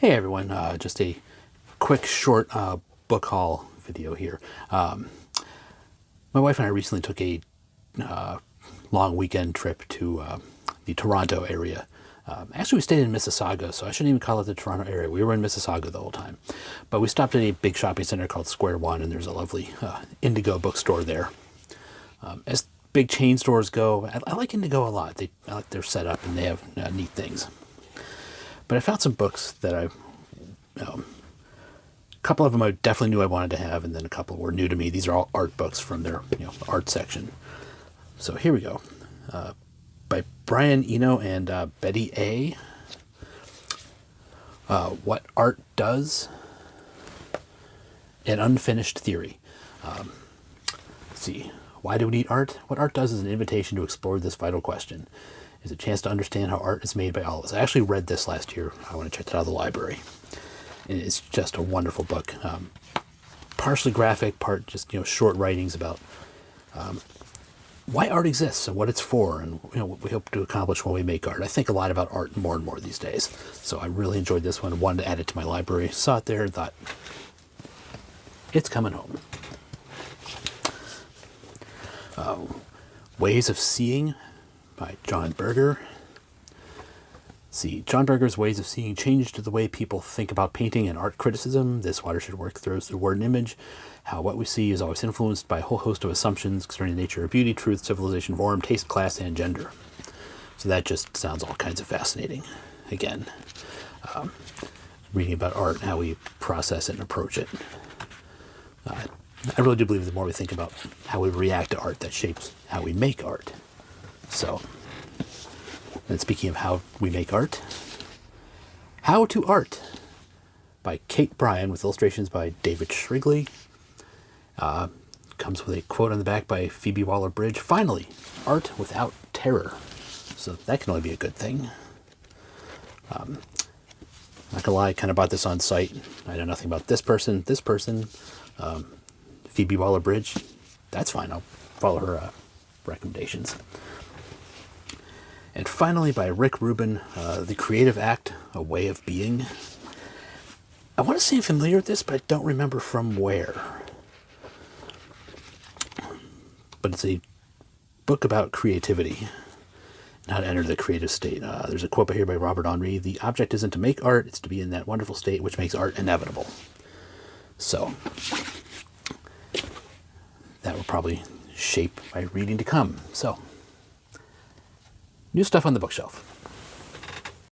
Hey everyone, just a quick short book haul video here. My wife and I recently took a long weekend trip to the Toronto area. Actually, we stayed in Mississauga, so I shouldn't even call it the Toronto area. We were in Mississauga the whole time. But we stopped at a big shopping center called Square One, and there's a lovely Indigo bookstore there. As big chain stores go, I like Indigo a lot. I like their setup, and they have neat things. But I found some books that a couple of them I definitely knew I wanted to have, and then a couple were new to me. These are all art books from their art section. So here we go, by Brian Eno and Betty A. What Art Does: An Unfinished Theory. Let's see. Why do we need art? What art does is an invitation to explore this vital question. It's a chance to understand how art is made by all of us. I actually read this last year. I want to check it out of the library. And it's just a wonderful book. Partially graphic, part just short writings about why art exists and what it's for, and what we hope to accomplish when we make art. I think a lot about art more and more these days. So I really enjoyed this one. Wanted to add it to my library. Saw it there and thought, it's coming home. Ways of Seeing by John Berger. See, John Berger's ways of seeing changed the way people think about painting and art criticism. This watershed work throws through word and image how what we see is always influenced by a whole host of assumptions concerning the nature of beauty, truth, civilization, form, taste, class, and gender. So that just sounds all kinds of fascinating. Again, reading about art and how we process it and approach it. I really do believe the more we think about how we react to art, that shapes how we make art. So, and speaking of how we make art, How to Art by Kate Bryan with illustrations by David Shrigley. Comes with a quote on the back by Phoebe Waller-Bridge. Finally, art without terror. So that can only be a good thing. Not gonna lie, I kind of bought this on site. I know nothing about this person. Phoebe Waller-Bridge, that's fine. I'll follow her recommendations. And finally, by Rick Rubin, The Creative Act, A Way of Being. I want to say I'm familiar with this, but I don't remember from where. But it's a book about creativity and how to enter the creative state. There's a quote here by Robert Henri: "The object isn't to make art, it's to be in that wonderful state which makes art inevitable." So, that will probably shape my reading to come. So, new stuff on the bookshelf.